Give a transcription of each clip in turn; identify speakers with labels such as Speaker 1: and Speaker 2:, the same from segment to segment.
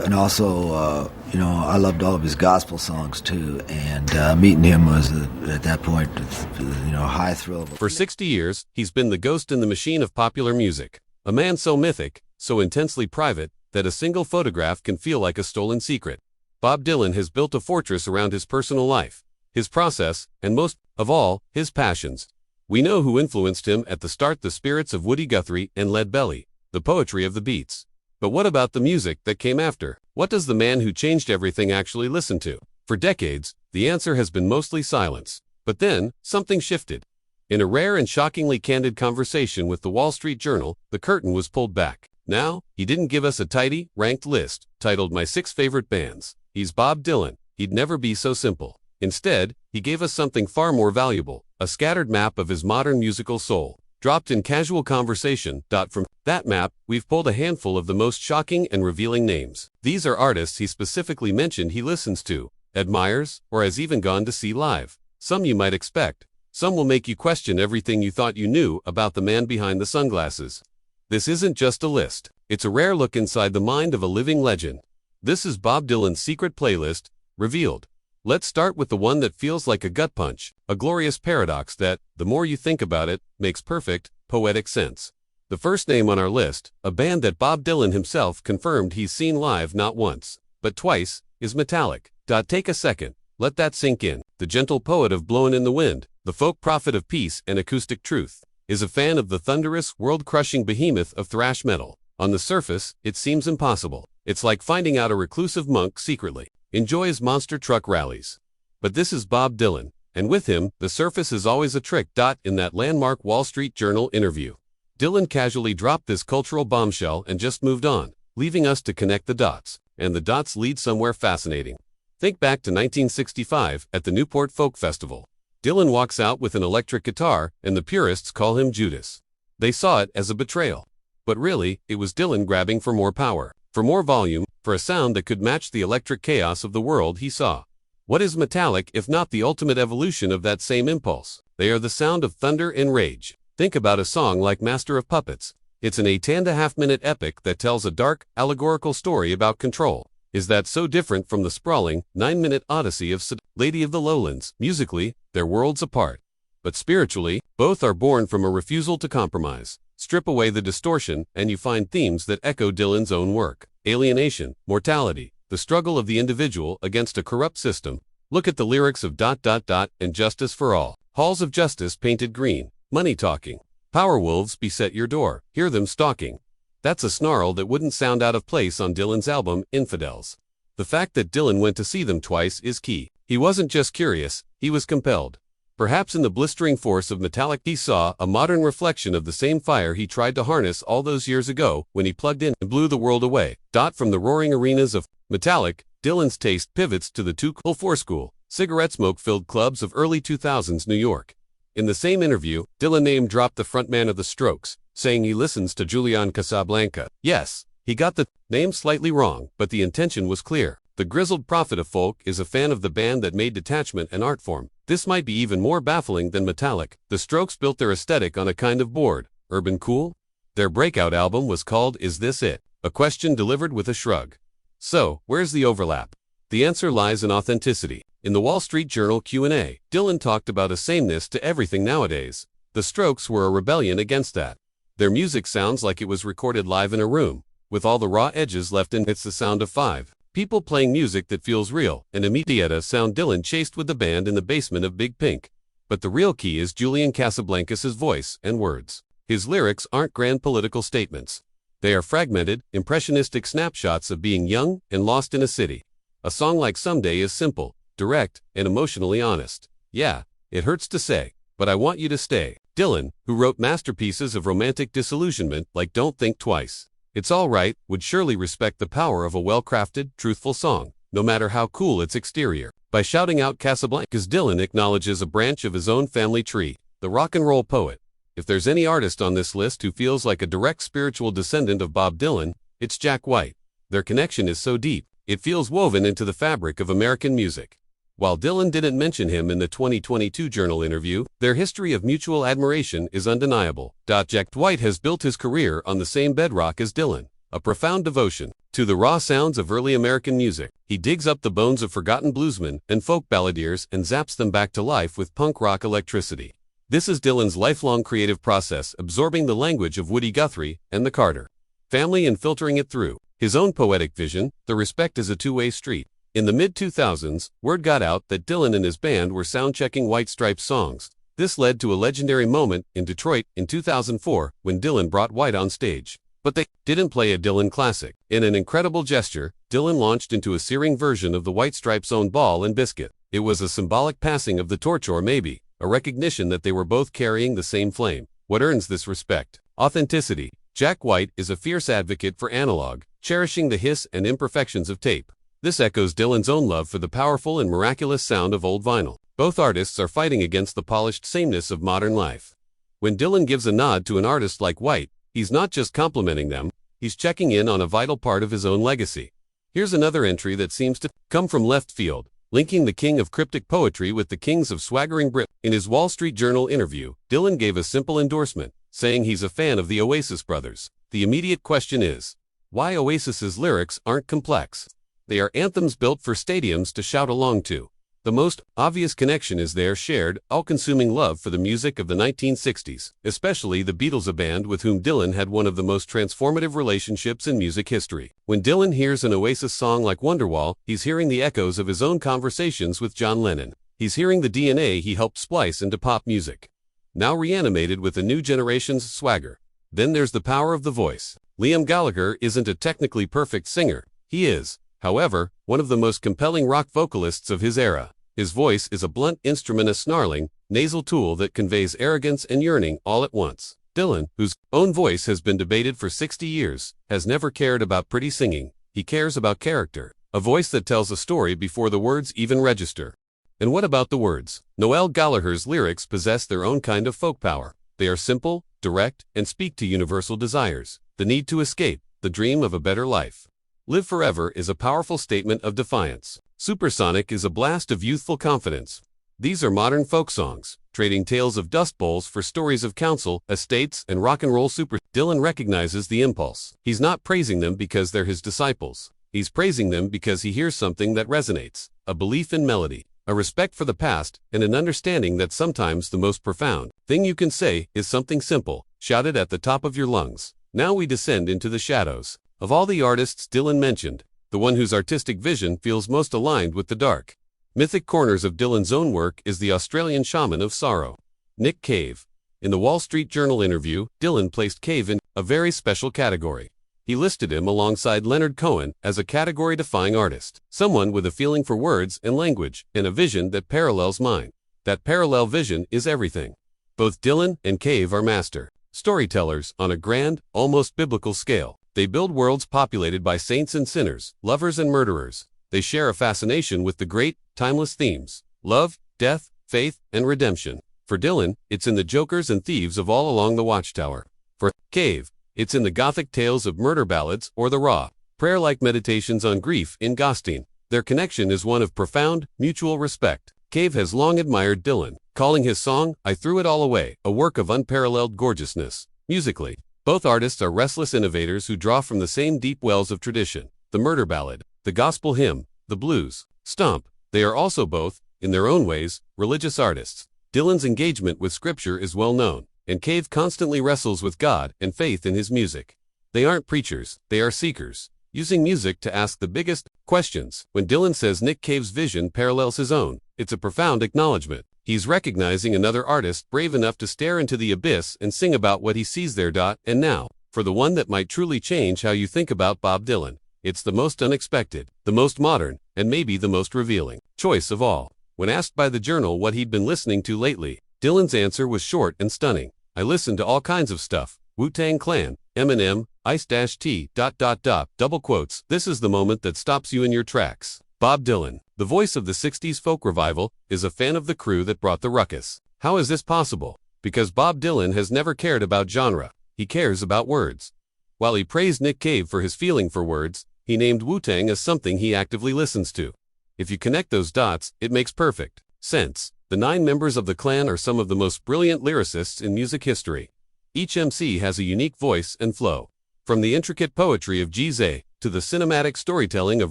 Speaker 1: and also, I loved all of his gospel songs too. And meeting him was at that point, a high thrill.
Speaker 2: For 60 years, he's been the ghost in the machine of popular music. A man so mythic, so intensely private, that a single photograph can feel like a stolen secret. Bob Dylan has built a fortress around his personal life, his process, and most of all, his passions. We know who influenced him at the start: the spirits of Woody Guthrie and Lead Belly, the poetry of the Beats. But what about the music that came after? What does the man who changed everything actually listen to? For decades, the answer has been mostly silence. But then, something shifted. In a rare and shockingly candid conversation with the Wall Street Journal, the curtain was pulled back. Now, he didn't give us a tidy, ranked list, titled My 6 Favorite Bands. He's Bob Dylan. He'd never be so simple. Instead, he gave us something far more valuable, a scattered map of his modern musical soul, dropped in casual conversation. From that map, we've pulled a handful of the most shocking and revealing names. These are artists he specifically mentioned he listens to, admires, or has even gone to see live. Some you might expect. Some will make you question everything you thought you knew about the man behind the sunglasses. This isn't just a list. It's a rare look inside the mind of a living legend. This is Bob Dylan's secret playlist, revealed. Let's start with the one that feels like a gut punch, a glorious paradox that, the more you think about it, makes perfect, poetic sense. The first name on our list, a band that Bob Dylan himself confirmed he's seen live not once, but twice, is Metallica. Take a second. Let that sink in. The gentle poet of Blowin' in the Wind, the folk prophet of peace and acoustic truth, is a fan of the thunderous, world-crushing behemoth of thrash metal. On the surface, it seems impossible. It's like finding out a reclusive monk secretly enjoys monster truck rallies. But this is Bob Dylan, and with him, the surface is always a trick. In that landmark Wall Street Journal interview, Dylan casually dropped this cultural bombshell and just moved on, leaving us to connect the dots. And the dots lead somewhere fascinating. Think back to 1965 at the Newport Folk Festival. Dylan walks out with an electric guitar, and the purists call him Judas. They saw it as a betrayal. But really, it was Dylan grabbing for more power, for more volume, for a sound that could match the electric chaos of the world he saw. What is Metallica if not the ultimate evolution of that same impulse? They are the sound of thunder and rage. Think about a song like Master of Puppets. It's an 8.5-minute epic that tells a dark, allegorical story about control. Is that so different from the sprawling, 9-minute odyssey of Lady of the Lowlands? Musically, they're worlds apart. But spiritually, both are born from a refusal to compromise. Strip away the distortion, and you find themes that echo Dylan's own work. Alienation, mortality, the struggle of the individual against a corrupt system. Look at the lyrics of ... and Justice for All. Halls of justice painted green. Money talking. Power wolves beset your door. Hear them stalking. That's a snarl that wouldn't sound out of place on Dylan's album, Infidels. The fact that Dylan went to see them twice is key. He wasn't just curious, he was compelled. Perhaps in the blistering force of Metallica he saw a modern reflection of the same fire he tried to harness all those years ago when he plugged in and blew the world away. From the roaring arenas of Metallica, Dylan's taste pivots to the too cool for school, cigarette smoke-filled clubs of early 2000s New York. In the same interview, Dylan name-dropped the frontman of the Strokes, saying he listens to Julian Casablanca. Yes, he got the name slightly wrong, but the intention was clear. The grizzled prophet of folk is a fan of the band that made detachment an art form. This might be even more baffling than Metallica. The Strokes built their aesthetic on a kind of bored, urban cool. Their breakout album was called Is This It? A question delivered with a shrug. So, where's the overlap? The answer lies in authenticity. In the Wall Street Journal Q&A, Dylan talked about a sameness to everything nowadays. The Strokes were a rebellion against that. Their music sounds like it was recorded live in a room, with all the raw edges left in. It's the sound of 5 people playing music that feels real, and immediate sound. Dylan chased with the band in the basement of Big Pink. But the real key is Julian Casablancas' voice and words. His lyrics aren't grand political statements. They are fragmented, impressionistic snapshots of being young and lost in a city. A song like Someday is simple, direct, and emotionally honest. Yeah, it hurts to say, but I want you to stay. Dylan, who wrote masterpieces of romantic disillusionment like Don't Think Twice, It's All Right, would surely respect the power of a well-crafted, truthful song, no matter how cool its exterior. By shouting out Casablanca's, Dylan acknowledges a branch of his own family tree, the rock and roll poet. If there's any artist on this list who feels like a direct spiritual descendant of Bob Dylan, it's Jack White. Their connection is so deep, it feels woven into the fabric of American music. While Dylan didn't mention him in the 2022 Journal interview, their history of mutual admiration is undeniable. Jack White has built his career on the same bedrock as Dylan. a profound devotion to the raw sounds of early American music. He digs up the bones of forgotten bluesmen and folk balladeers and zaps them back to life with punk rock electricity. This is Dylan's lifelong creative process, absorbing the language of Woody Guthrie and the Carter family and filtering it through his own poetic vision. The respect is a two-way street. In the mid-2000s, word got out that Dylan and his band were sound-checking White Stripes songs. This led to a legendary moment in Detroit in 2004 when Dylan brought White on stage. But they didn't play a Dylan classic. In an incredible gesture, Dylan launched into a searing version of the White Stripes' own Ball and Biscuit. It was a symbolic passing of the torch, or maybe a recognition that they were both carrying the same flame. What earns this respect? Authenticity. Jack White is a fierce advocate for analog, cherishing the hiss and imperfections of tape. This echoes Dylan's own love for the powerful and miraculous sound of old vinyl. Both artists are fighting against the polished sameness of modern life. When Dylan gives a nod to an artist like White, he's not just complimenting them, he's checking in on a vital part of his own legacy. Here's another entry that seems to come from left field, linking the king of cryptic poetry with the kings of swaggering Brit. In his Wall Street Journal interview, Dylan gave a simple endorsement, saying he's a fan of the Oasis brothers. The immediate question is, why Oasis's lyrics aren't complex? They are anthems built for stadiums to shout along to. The most obvious connection is their shared, all-consuming love for the music of the 1960s, especially the Beatles, a band with whom Dylan had one of the most transformative relationships in music history. When Dylan hears an Oasis song like Wonderwall, he's hearing the echoes of his own conversations with John Lennon. He's hearing the DNA he helped splice into pop music, now reanimated with a new generation's swagger. Then there's the power of the voice. Liam Gallagher isn't a technically perfect singer. He is, however, one of the most compelling rock vocalists of his era. His voice is a blunt instrument, a snarling, nasal tool that conveys arrogance and yearning all at once. Dylan, whose own voice has been debated for 60 years, has never cared about pretty singing. He cares about character, a voice that tells a story before the words even register. And what about the words? Noel Gallagher's lyrics possess their own kind of folk power. They are simple, direct, and speak to universal desires, the need to escape, the dream of a better life. Live Forever is a powerful statement of defiance. Supersonic is a blast of youthful confidence. These are modern folk songs, trading tales of dust bowls for stories of council, estates, and rock and roll super. Dylan recognizes the impulse. He's not praising them because they're his disciples. He's praising them because he hears something that resonates, a belief in melody, a respect for the past, and an understanding that sometimes the most profound thing you can say is something simple, shouted at the top of your lungs. Now we descend into the shadows. Of all the artists Dylan mentioned, the one whose artistic vision feels most aligned with the dark, mythic corners of Dylan's own work is the Australian shaman of sorrow, Nick Cave. In the Wall Street Journal interview, Dylan placed Cave in a very special category. He listed him alongside Leonard Cohen as a category-defying artist, someone with a feeling for words and language, and a vision that parallels mine. That parallel vision is everything. Both Dylan and Cave are master storytellers on a grand, almost biblical scale. They build worlds populated by saints and sinners, lovers and murderers. They share a fascination with the great, timeless themes: love, death, faith, and redemption. For Dylan, it's in the jokers and thieves of All Along the Watchtower. For Cave, it's in the gothic tales of murder ballads or the raw, prayer-like meditations on grief in Ghosteen. Their connection is one of profound, mutual respect. Cave has long admired Dylan, calling his song, I Threw It All Away, a work of unparalleled gorgeousness. Musically, both artists are restless innovators who draw from the same deep wells of tradition: the murder ballad, the gospel hymn, the blues stomp. They are also both, in their own ways, religious artists. Dylan's engagement with scripture is well known, and Cave constantly wrestles with God and faith in his music. They aren't preachers, they are seekers, using music to ask the biggest questions. When Dylan says Nick Cave's vision parallels his own, it's a profound acknowledgement. He's recognizing another artist brave enough to stare into the abyss and sing about what he sees there. And now, for the one that might truly change how you think about Bob Dylan. It's the most unexpected, the most modern, and maybe the most revealing choice of all. When asked by the Journal what he'd been listening to lately, Dylan's answer was short and stunning. I listen to all kinds of stuff. Wu-Tang Clan, Eminem, Ice-T, ... double quotes. This is the moment that stops you in your tracks. Bob Dylan, the voice of the 60s folk revival, is a fan of the crew that brought the ruckus. How is this possible? Because Bob Dylan has never cared about genre. He cares about words. While he praised Nick Cave for his feeling for words, he named Wu-Tang as something he actively listens to. If you connect those dots, it makes perfect sense. The 9 members of the clan are some of the most brilliant lyricists in music history. Each MC has a unique voice and flow. From the intricate poetry of G-Zay to the cinematic storytelling of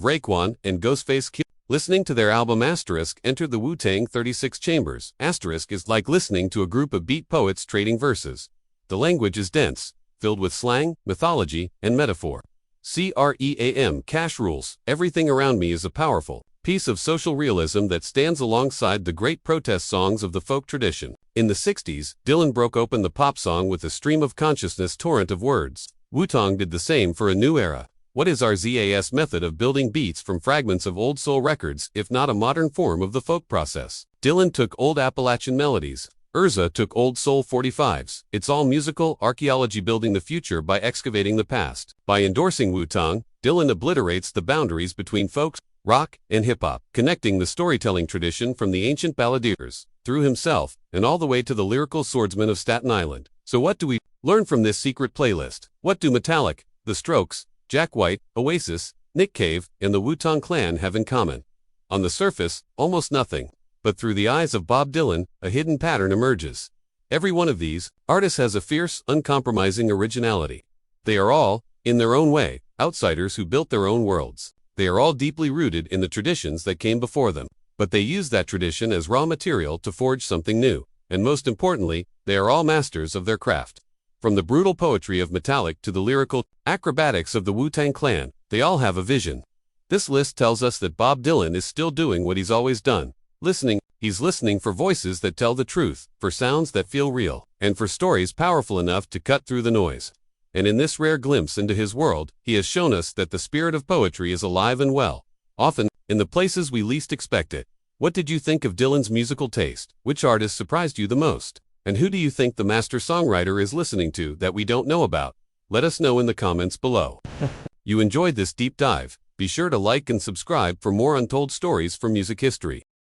Speaker 2: Raekwon and Ghostface Killah. Listening to their album Asterisk Enter the Wu-Tang 36 Chambers. Asterisk is like listening to a group of beat poets trading verses. The language is dense, filled with slang, mythology, and metaphor. CREAM Cash Rules. Everything around me is a powerful piece of social realism that stands alongside the great protest songs of the folk tradition. In the 60s, Dylan broke open the pop song with a stream of consciousness torrent of words. Wu-Tang did the same for a new era. What is our ZAS method of building beats from fragments of old soul records, if not a modern form of the folk process? Dylan took old Appalachian melodies. Urza took old soul 45s. It's all musical archaeology, building the future by excavating the past. By endorsing Wu-Tang, Dylan obliterates the boundaries between folk, rock, and hip-hop, connecting the storytelling tradition from the ancient balladeers, through himself, and all the way to the lyrical swordsman of Staten Island. So what do we learn from this secret playlist? What do Metallica, The Strokes, Jack White, Oasis, Nick Cave, and the Wu-Tang Clan have in common? On the surface, almost nothing. But through the eyes of Bob Dylan, a hidden pattern emerges. Every one of these artists has a fierce, uncompromising originality. They are all, in their own way, outsiders who built their own worlds. They are all deeply rooted in the traditions that came before them. But they use that tradition as raw material to forge something new. And most importantly, they are all masters of their craft. From the brutal poetry of Metallica to the lyrical acrobatics of the Wu-Tang Clan, they all have a vision. This list tells us that Bob Dylan is still doing what he's always done. He's listening for voices that tell the truth, for sounds that feel real, and for stories powerful enough to cut through the noise. And in this rare glimpse into his world, he has shown us that the spirit of poetry is alive and well, often in the places we least expect it. What did you think of Dylan's musical taste? Which artist surprised you the most? And who do you think the master songwriter is listening to that we don't know about? Let us know in the comments below. You enjoyed this deep dive? Be sure to like and subscribe for more untold stories from music history.